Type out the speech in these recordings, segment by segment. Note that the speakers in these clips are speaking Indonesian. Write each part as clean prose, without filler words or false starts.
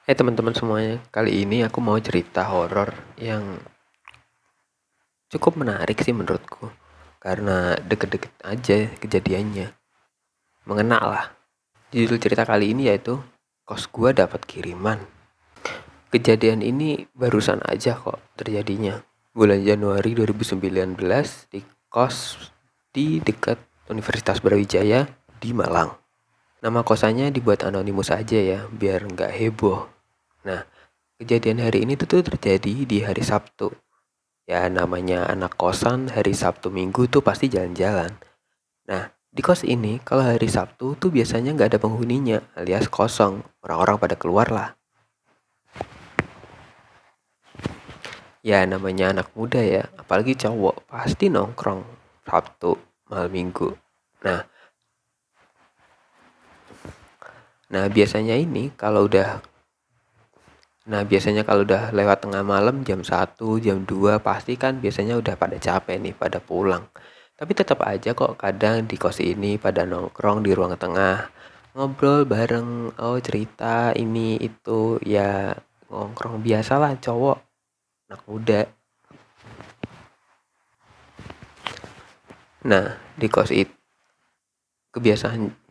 Hai teman-teman semuanya, kali ini aku mau cerita horor yang cukup menarik sih menurutku. Karena deket-deket aja kejadiannya, mengena lah. Judul cerita kali ini yaitu kos gua dapat kiriman. Kejadian ini barusan aja kok terjadinya. Bulan Januari 2019 di kos di dekat Universitas Brawijaya di Malang. Nama kosannya dibuat anonimus aja ya, biar nggak heboh. Nah, kejadian hari ini tuh terjadi di hari Sabtu. Ya namanya anak kosan hari Sabtu Minggu tuh pasti jalan-jalan. Nah, di kos ini kalau hari Sabtu tuh biasanya nggak ada penghuninya alias kosong. Orang-orang pada keluar lah. Ya namanya anak muda ya, apalagi cowok pasti nongkrong Sabtu malam Minggu. Nah, nah biasanya ini kalau udah kalau udah lewat tengah malam jam 1, jam 2 pasti kan biasanya udah pada capek nih, pada pulang. Tapi tetap aja kok kadang di kos ini pada nongkrong di ruang tengah. Ngobrol bareng, oh cerita ini itu ya nongkrong biasalah cowok, anak muda. Nah, di kos itu kebiasaan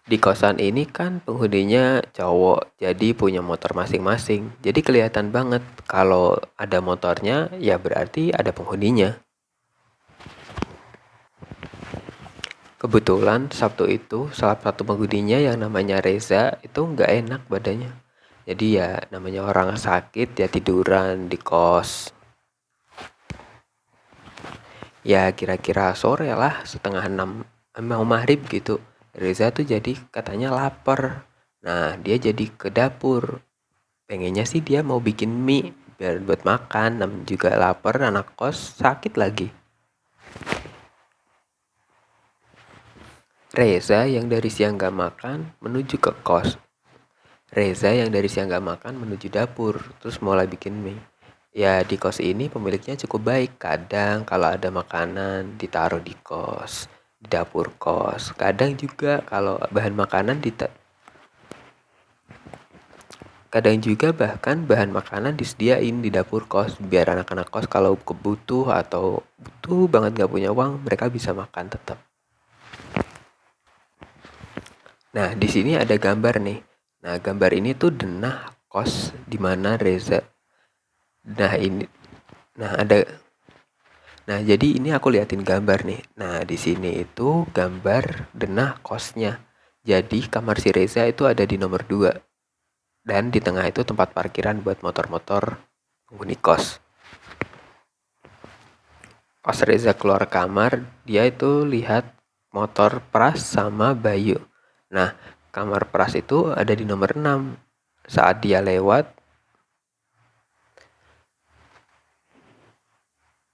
di kosan ini kan penghuninya cowok, jadi punya motor masing-masing. Jadi kelihatan banget kalau ada motornya, ya berarti ada penghuninya. Kebetulan Sabtu itu salah satu penghuninya yang namanya Reza itu nggak enak badannya. Jadi ya namanya orang sakit ya tiduran di kos. Ya kira-kira sore lah, setengah 6, mau maghrib gitu. Reza tuh jadi katanya lapar. Nah dia jadi ke dapur. Pengennya sih dia mau bikin mie biar buat makan. Namun juga lapar, anak kos sakit lagi. Reza yang dari siang gak makan menuju ke kos. Reza yang dari siang gak makan menuju dapur, terus mulai bikin mie. Ya di kos ini pemiliknya cukup baik. Kadang kalau ada makanan ditaruh di kos, di dapur kos. Kadang juga kalau bahan makanan kadang juga bahkan bahan makanan disediain di dapur kos biar anak-anak kos kalau kebutuh atau butuh banget gak punya uang mereka bisa makan tetap. Nah, di sini ada gambar nih. Nah, gambar ini tuh denah kos di mana Reza. Nah, ini nah ada Nah, jadi ini aku liatin gambar nih. Nah, di sini itu gambar denah kosnya. Jadi kamar si Reza itu ada di nomor 2 dan di tengah itu tempat parkiran buat motor-motor penghuni kos. Pas Reza keluar kamar, dia itu lihat motor Pras sama Bayu. Nah, kamar Pras itu ada di nomor 6. Saat dia lewat,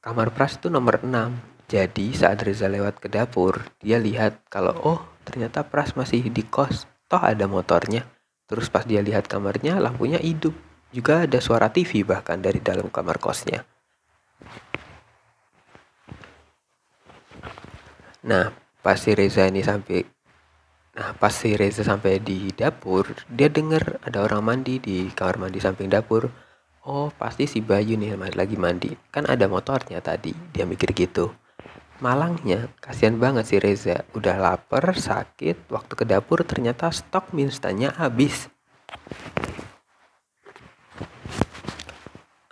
kamar Pras itu nomor 6. Jadi saat Reza lewat ke dapur, dia lihat kalau oh ternyata Pras masih di kos. Toh ada motornya. Terus pas dia lihat kamarnya, lampunya hidup. Juga ada suara TV bahkan dari dalam kamar kosnya. Nah, pas si Reza ini sampai pas si Reza sampai di dapur, dia dengar ada orang mandi di kamar mandi samping dapur. Oh, pasti si Bayu nih lagi mandi. Kan ada motornya tadi. Dia mikir gitu. Malangnya, kasihan banget si Reza. Udah lapar, sakit, waktu ke dapur ternyata stok mie instannya habis.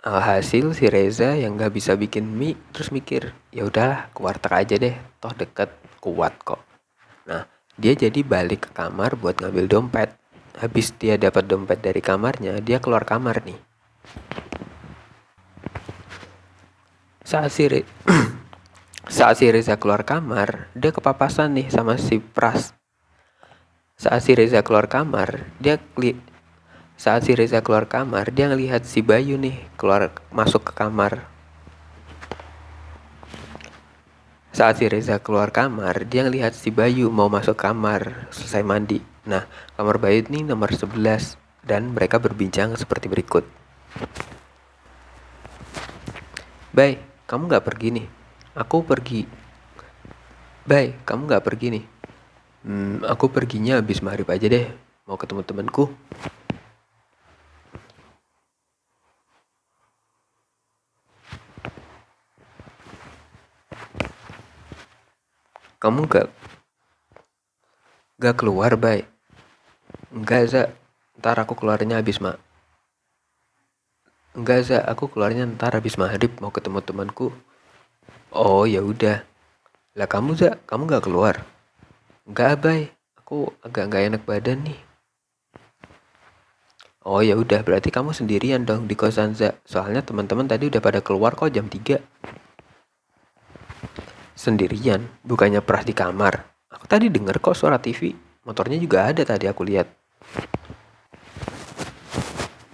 Alhasil si Reza yang gak bisa bikin mie terus mikir, ya udahlah ke warteg aja deh, toh deket, kuat kok. Nah, dia jadi balik ke kamar buat ngambil dompet. Habis dia dapat dompet dari kamarnya, dia keluar kamar nih. Saat si, Re- Saat si Reza keluar kamar, dia kepapasan nih sama si Pras. Saat si Reza keluar kamar, saat si Reza keluar kamar, dia ngelihat si Bayu nih masuk ke kamar. Saat si Reza keluar kamar, dia ngelihat si Bayu mau masuk kamar selesai mandi. Nah, kamar Bayu ini nomor 11 dan mereka berbincang seperti berikut. Bay, kamu gak pergi nih? Aku pergi. Bay, kamu gak pergi nih? Aku perginya habis maghrib aja deh. mau ketemu temanku. Kamu gak keluar, Bay? Enggak, Za. Ntar aku keluarnya habis Enggak, Za. Aku keluarnya ntar habis maghrib mau ketemu temanku. Oh, ya udah. Lah kamu, Za, kamu gak keluar? Enggak, Bay. Aku agak gak enak badan nih. Oh, ya udah, berarti kamu sendirian dong di kosan, Za. Soalnya teman-teman tadi udah pada keluar kok jam 3. Sendirian, bukannya Pras di kamar. Aku tadi denger kok suara TV. Motornya juga ada tadi aku lihat.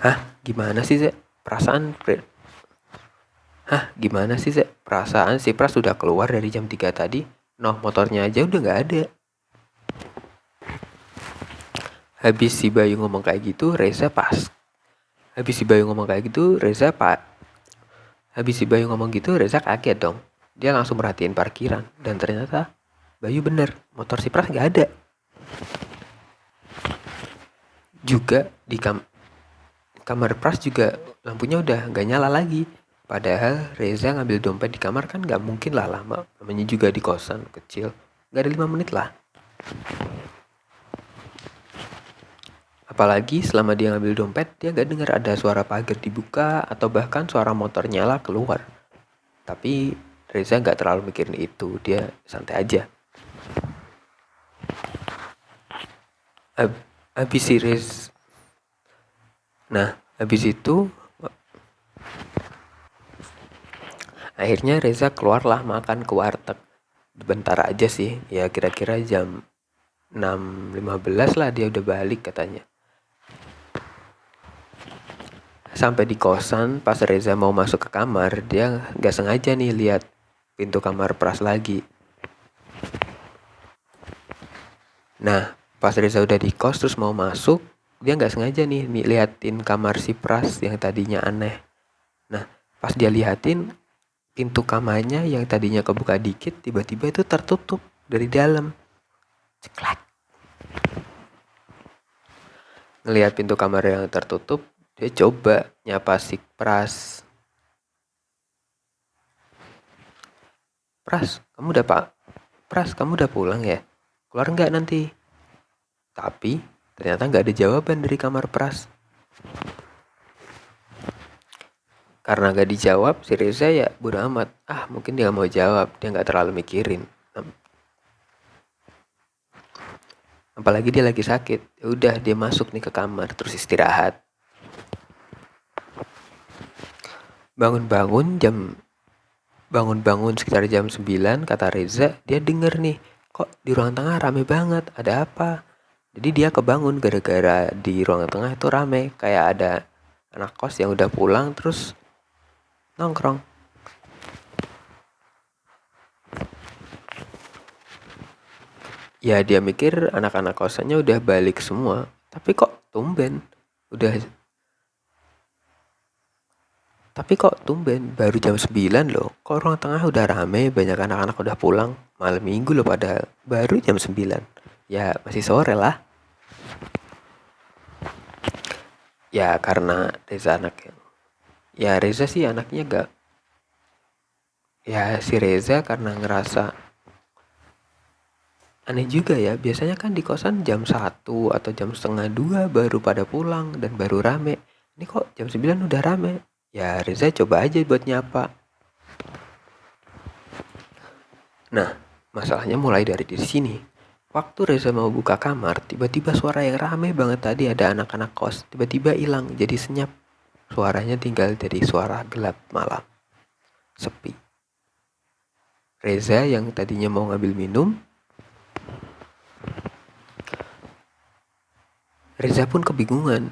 Hah, gimana sih, Za? Gimana sih, Za? Perasaan si Pras sudah keluar dari jam 3 tadi. Noh, motornya aja udah gak ada. Habis si Bayu ngomong kayak gitu, Reza pas. Habis si Bayu ngomong gitu, Reza kaget dong. Dia langsung merhatiin parkiran. Dan ternyata Bayu bener, motor si Pras gak ada. Juga di kamar Pras juga lampunya udah gak nyala lagi. Padahal Reza ngambil dompet di kamar kan gak mungkin lah lama. Namanya juga di kosan kecil. Gak ada 5 menit lah. Apalagi selama dia ngambil dompet, dia gak dengar ada suara pagar dibuka atau bahkan suara motor nyala keluar. Tapi Reza gak terlalu mikirin itu, dia santai aja. Habis itu akhirnya Reza keluarlah makan ke warteg. Bentar aja sih, ya kira-kira jam 6.15 lah dia udah balik katanya. Sampai di kosan, pas Reza mau masuk ke kamar, dia gak sengaja nih lihat pintu kamar Pras lagi. Nah, pas Reza udah di kos terus mau masuk, dia gak sengaja nih liatin kamar si Pras yang tadinya aneh. Nah, pas dia liatin, pintu kamarnya yang tadinya kebuka dikit, tiba-tiba itu tertutup dari dalam. Ceklek. Ngelihat pintu kamar yang tertutup, dia coba nyapa si Pras. Pras, kamu udah pulang ya? Keluar nggak nanti? Tapi ternyata nggak ada jawaban dari kamar Pras. Karena nggak dijawab, si Reza ya bodo amat. Mungkin dia nggak mau jawab, dia nggak terlalu mikirin. Apalagi dia lagi sakit. Ya udah dia masuk nih ke kamar terus istirahat. Bangun-bangun sekitar jam 9, kata Reza, dia denger nih, kok di ruang tengah rame banget, ada apa? Jadi dia kebangun gara-gara di ruang tengah itu rame, kayak ada anak kos yang udah pulang terus nongkrong. Ya dia mikir anak-anak kosannya udah balik semua, tapi kok tumben baru jam 9 loh. Kok ruang tengah udah rame, banyak anak-anak udah pulang. Malam minggu loh padahal, baru jam 9. Ya masih sore lah. Ya karena Reza anaknya. Ya Reza sih anaknya gak. Ya si Reza karena ngerasa aneh juga ya. Biasanya kan di kosan jam 1 atau jam setengah 2 baru pada pulang dan baru rame. Ini kok jam 9 udah rame. Ya Reza coba aja buat nyapa. Nah, masalahnya mulai dari di sini. Waktu Reza mau buka kamar, tiba-tiba suara yang rame banget tadi ada anak-anak kos. Tiba-tiba hilang, jadi senyap. Suaranya tinggal jadi suara gelap malam. Sepi. Reza yang tadinya mau ngambil minum, Reza pun kebingungan.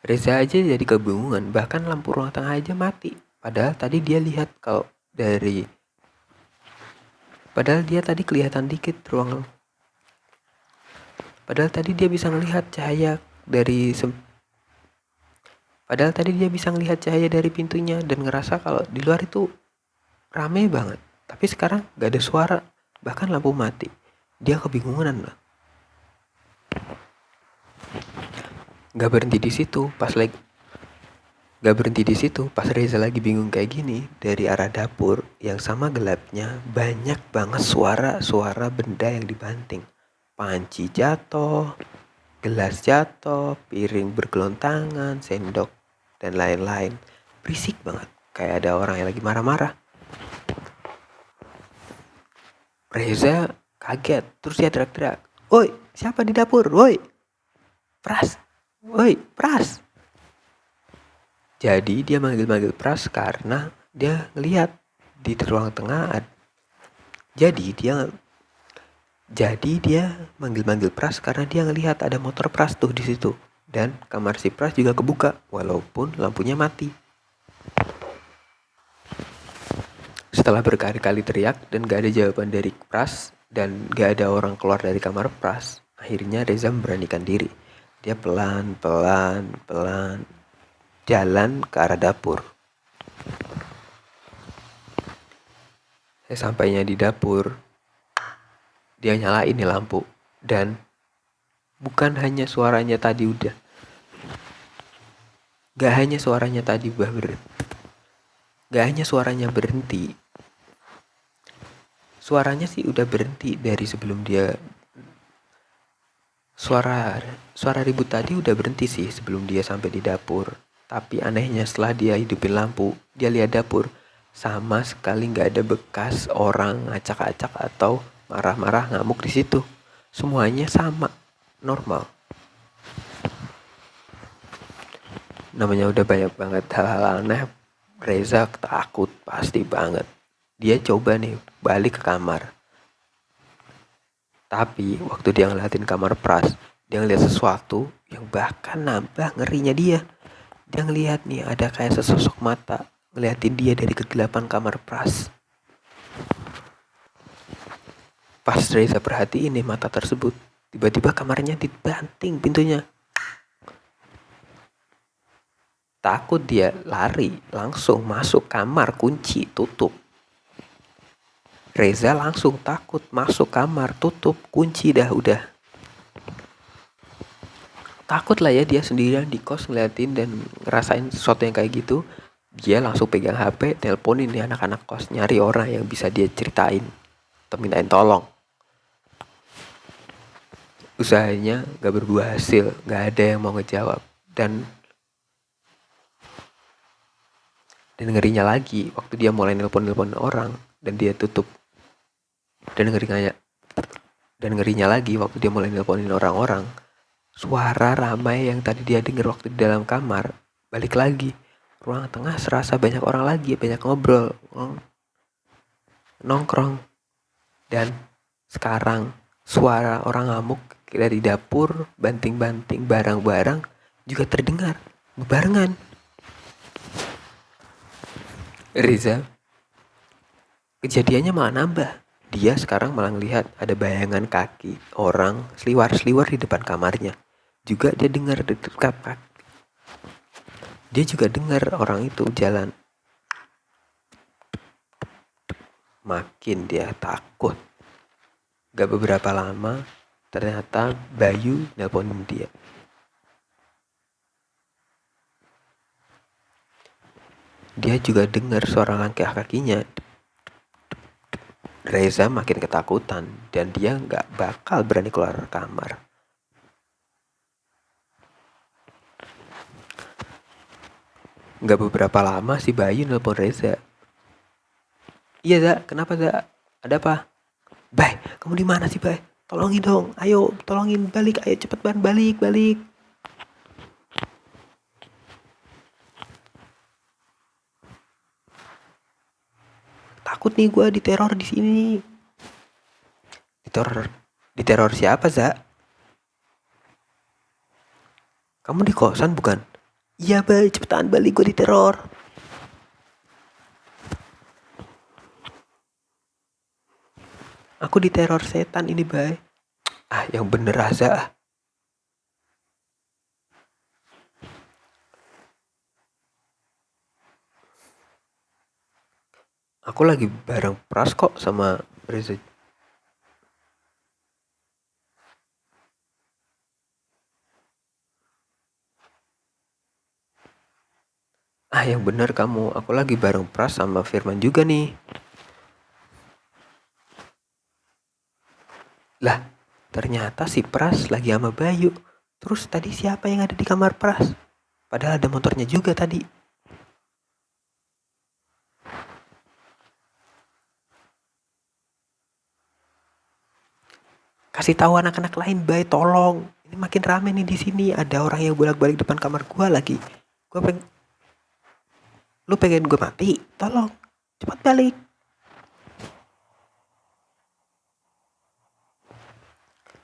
Reza aja jadi kebingungan, bahkan lampu ruang tengah aja mati. Padahal dia tadi kelihatan dikit ruang. Padahal tadi dia bisa ngelihat cahaya dari pintunya dan ngerasa kalau di luar itu rame banget. Tapi sekarang gak ada suara, bahkan lampu mati. Dia kebingungan lah. Gak berhenti di situ, pas Reza lagi bingung kayak gini, dari arah dapur yang sama gelapnya banyak banget suara benda yang dibanting. Panci jatuh, gelas jatuh, piring bergelontangan, sendok, dan lain-lain. Berisik banget, kayak ada orang yang lagi marah-marah. Reza kaget, terus dia teriak-teriak, "Woi, siapa di dapur? Woi, Pras! Woi, Pras!" Jadi dia manggil-manggil Pras karena dia ngelihat di ruang tengah. Jadi dia manggil-manggil Pras karena dia ngelihat ada motor Pras tuh di situ. Dan kamar si Pras juga kebuka walaupun lampunya mati. Setelah berkali-kali teriak dan gak ada jawaban dari Pras dan gak ada orang keluar dari kamar Pras, akhirnya Reza memberanikan diri. Dia pelan-pelan jalan ke arah dapur. Sampainya di dapur, dia nyalain nih lampu. Dan bukan hanya suaranya tadi udah. Gak hanya suaranya berhenti. Suaranya sih udah berhenti dari sebelum dia. Suara ribut tadi udah berhenti sih sebelum dia sampai di dapur. Tapi anehnya setelah dia hidupin lampu, dia lihat dapur sama sekali nggak ada bekas orang ngacak-acak atau marah-marah ngamuk di situ. Semuanya sama, normal. Namanya udah banyak banget hal-hal aneh, Reza takut pasti banget. Dia coba nih balik ke kamar. Tapi waktu dia ngeliatin kamar Pras, dia ngeliat sesuatu yang bahkan nambah ngerinya dia. Dia ngeliat nih ada kayak sesosok mata ngeliatin dia dari kegelapan kamar Pras. Pas Reza perhatiin nih mata tersebut, tiba-tiba kamarnya dibanting pintunya. Takut dia lari, langsung masuk kamar, kunci, tutup. Reza langsung takut masuk kamar, tutup, kunci dah udah. Takut lah ya dia sendirian di kos ngeliatin dan ngerasain sesuatu yang kayak gitu. Dia langsung pegang HP, teleponin nih anak-anak kos, nyari orang yang bisa dia ceritain atau mintain tolong. Usahanya gak berbuah hasil, gak ada yang mau ngejawab. Dan ngerinya lagi, waktu dia mulai nelpon orang dan dia tutup. Dan ngerinya lagi waktu dia mulai nelponin orang-orang, suara ramai yang tadi dia dengar waktu di dalam kamar balik lagi. Ruang tengah serasa banyak orang lagi, banyak ngobrol, nongkrong. Dan sekarang suara orang ngamuk dari dapur, banting-banting barang-barang juga terdengar bebarengan. Reza, kejadiannya malah nambah. Dia sekarang malah ngelihat ada bayangan kaki orang seliwar-seliwar di depan kamarnya. Juga dia dengar dekat kaki. Dia juga dengar orang itu jalan. Makin dia takut. Gak beberapa lama, ternyata Bayu nelponin dia. Dia juga dengar suara langkah kakinya. Reza makin ketakutan dan dia gak bakal berani keluar kamar. Gak beberapa lama si Bayu nelpon Reza. "Iya Za, kenapa Za? Ada apa?" "Bay, kamu di mana sih Bay? Tolongin dong, ayo tolongin balik, ayo cepet balik. Takut nih gue diteror di sini." Diteror siapa Za? "Kamu di kosan bukan?" "Iya Bay, cepetan balik, gue diteror." "Aku diteror setan ini Bay." "Ah, yang bener aja." "Aku lagi bareng Pras kok sama Reza." Ah, yang bener kamu, aku lagi bareng Pras sama Firman juga nih. Lah, ternyata si Pras lagi sama Bayu. Terus tadi siapa yang ada di kamar Pras? Padahal ada motornya juga tadi. Kasih tahu anak-anak lain, Bay, tolong. Ini makin rame nih di sini. Ada orang yang bolak-balik depan kamar gua lagi. Lu pengen gue mati? Tolong, cepat balik.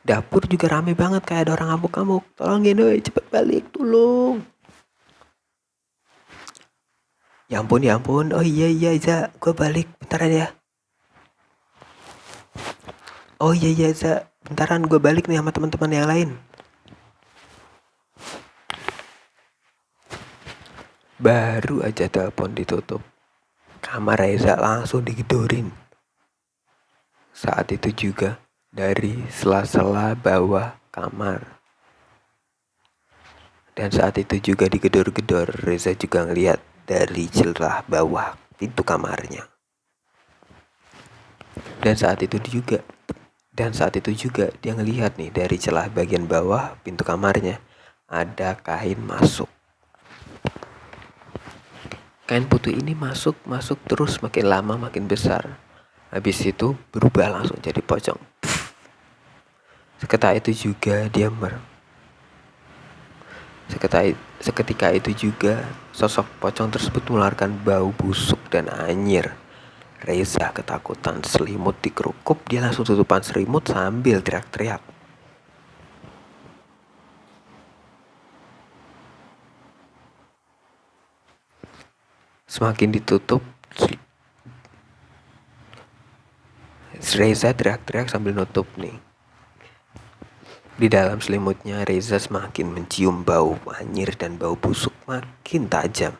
Dapur juga rame banget kayak ada orang ngamuk-ngamuk. Tolongin, woi, cepet balik, tolong. Ya ampun, ya ampun. Oh iya, Za, gue balik. Bentar ya. Oh iya, Za. Bentaran gue balik nih sama teman-teman yang lain. Baru aja telepon ditutup, kamar Reza langsung digedorin. Saat itu juga dari sela-sela bawah kamar. Dan saat itu juga digedor-gedor, Reza juga ngeliat dari celah bawah pintu kamarnya. Dan saat itu juga dia ngelihat nih dari celah bagian bawah pintu kamarnya ada kain masuk. Kain putih ini masuk terus makin lama makin besar. Habis itu berubah langsung jadi pocong. Seketika itu juga sosok pocong tersebut mengeluarkan bau busuk dan anyir. Reza ketakutan, selimut dikerukup, dia langsung tutupan selimut sambil teriak-teriak. Semakin ditutup, Reza teriak-teriak sambil nutup nih. Di dalam selimutnya, Reza semakin mencium bau anyir dan bau busuk makin tajam.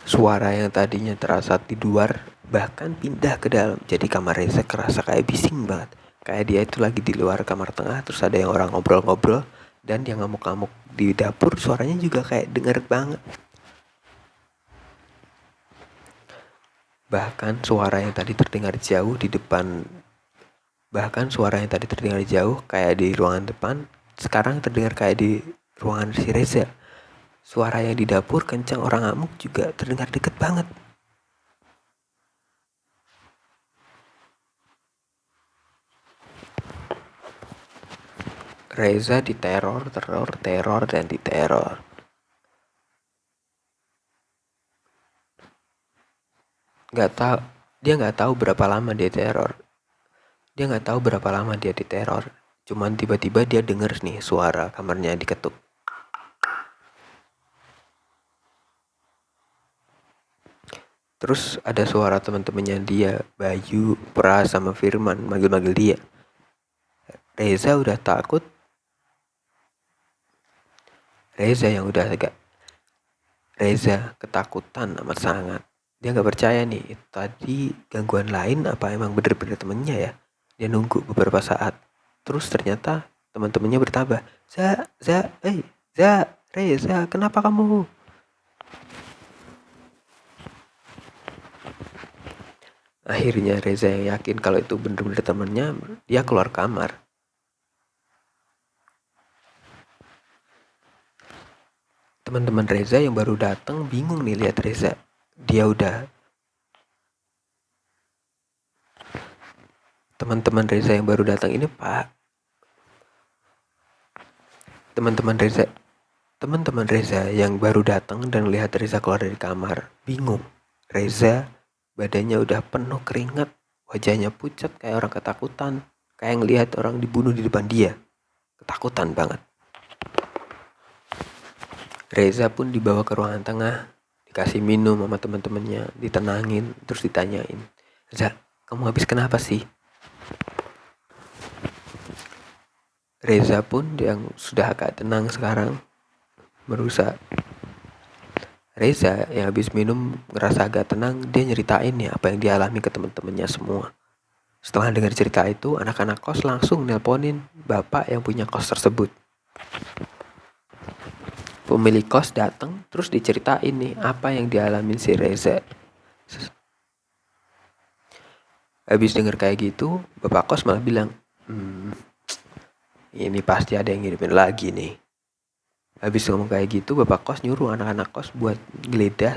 Suara yang tadinya terasa di luar bahkan pindah ke dalam. Jadi kamar Reza kerasa kayak bising banget. Kayak dia itu lagi di luar kamar tengah, terus ada yang orang ngobrol-ngobrol, dan yang ngamuk-ngamuk di dapur suaranya juga kayak denger banget. Bahkan suara yang tadi terdengar jauh kayak di ruangan depan, sekarang terdengar kayak di ruangan si Reza. Suara yang di dapur kencang orang ngamuk juga terdengar deket banget. Reza diteror, dan diteror. Dia nggak tahu berapa lama dia diteror. Cuman tiba-tiba dia denger nih suara kamarnya diketuk. Terus ada suara teman-temannya dia, Bayu, Pras, sama Firman manggil-manggil dia. Reza udah takut. Reza ketakutan amat sangat. Dia nggak percaya nih, tadi gangguan lain apa emang bener-bener temennya ya. Dia nunggu beberapa saat. Terus ternyata teman-temannya bertambah. Reza, kenapa kamu? Akhirnya Reza yang yakin kalau itu bener-bener temennya, dia keluar kamar. Teman-teman Reza yang baru datang bingung nih lihat Reza. Teman-teman Reza yang baru datang ini, Pak. Teman-teman Reza yang baru datang dan lihat Reza keluar dari kamar, bingung. Reza badannya udah penuh keringat, wajahnya pucat kayak orang ketakutan, kayak ngelihat orang dibunuh di depan dia. Ketakutan banget. Reza pun dibawa ke ruangan tengah, dikasih minum sama teman-temannya, ditenangin, terus ditanyain, Reza, kamu habis kenapa sih? Reza pun yang sudah agak tenang sekarang Reza yang habis minum ngerasa agak tenang, dia nyeritain nih apa yang dialami ke teman-temannya semua. Setelah dengar cerita itu, anak-anak kos langsung nelponin bapak yang punya kos tersebut. Pemilik kos datang terus diceritain nih apa yang dialami si Reza. Habis denger kayak gitu, bapak kos malah bilang, ini pasti ada yang ngirimin lagi nih. Habis ngomong kayak gitu, bapak kos nyuruh anak-anak kos buat geledah.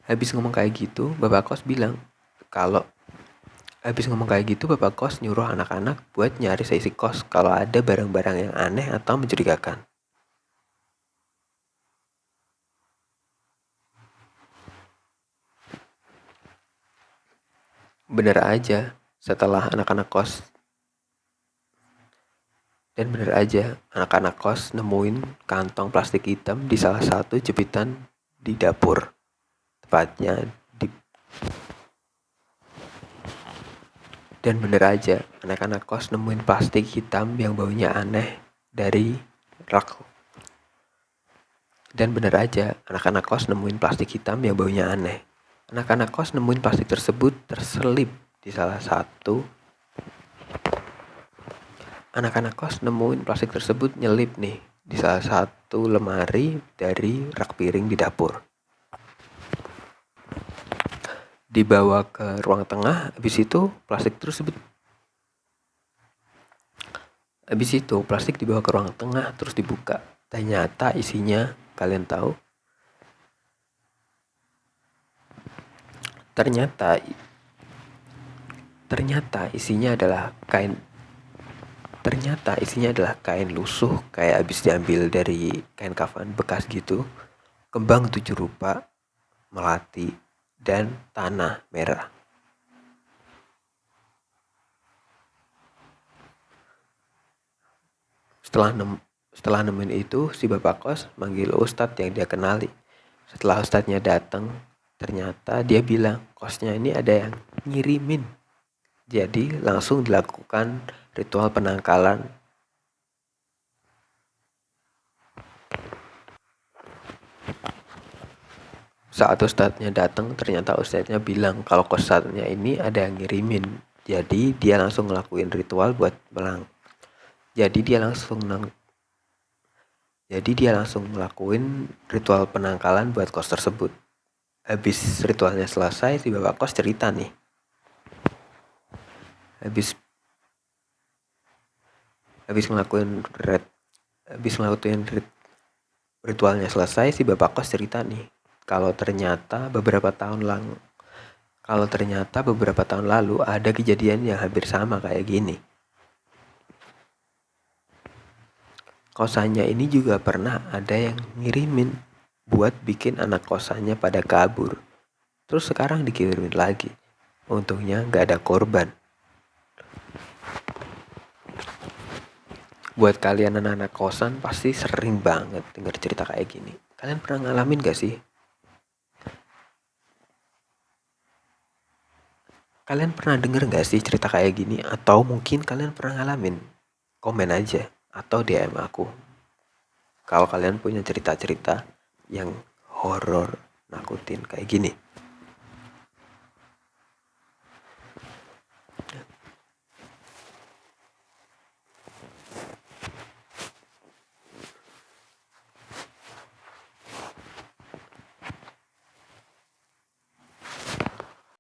Habis ngomong kayak gitu, bapak kos nyuruh anak-anak buat nyari seisi kos kalau ada barang-barang yang aneh atau mencurigakan. Bener aja, anak-anak kos nemuin kantong plastik hitam di salah satu jepitan di dapur. Dan bener aja, anak-anak kos nemuin plastik hitam yang baunya aneh dari rak. Anak-anak kos nemuin plastik tersebut terselip di salah satu. Anak-anak kos nemuin plastik tersebut nyelip nih di salah satu lemari dari rak piring di dapur. Dibawa ke ruang tengah, habis itu plastik dibawa ke ruang tengah terus dibuka. Ternyata isinya, kalian tahu? Ternyata isinya adalah kain lusuh kayak habis diambil dari kain kafan bekas gitu, kembang 7 rupa, melati, dan tanah merah. Setelah nemuin itu, si bapak kos manggil ustadz yang dia kenali. Setelah ustadznya datang, ternyata dia bilang kosnya ini ada yang ngirimin. Jadi langsung dilakukan ritual penangkalan. Saat ustadznya datang, ternyata ustadznya bilang kalau kosannya ini ada yang ngirimin. Jadi dia langsung ngelakuin ritual buat ngelakuin ritual penangkalan buat kos tersebut. Habis ritualnya selesai, si bapak kos cerita nih. Habis ngelakuin ritualnya selesai, si bapak kos cerita nih. Kalau ternyata beberapa tahun lalu ada kejadian yang hampir sama kayak gini. Kosannya ini juga pernah ada yang ngirimin buat bikin anak kosannya pada kabur. Terus sekarang dikirimin lagi. Untungnya gak ada korban. Buat kalian anak-anak kosan pasti sering banget denger cerita kayak gini. Kalian pernah ngalamin gak sih? Kalian pernah denger gak sih cerita kayak gini? Atau mungkin kalian pernah ngalamin? Komen aja atau DM aku. Kalau kalian punya cerita-cerita yang horor, nakutin kayak gini.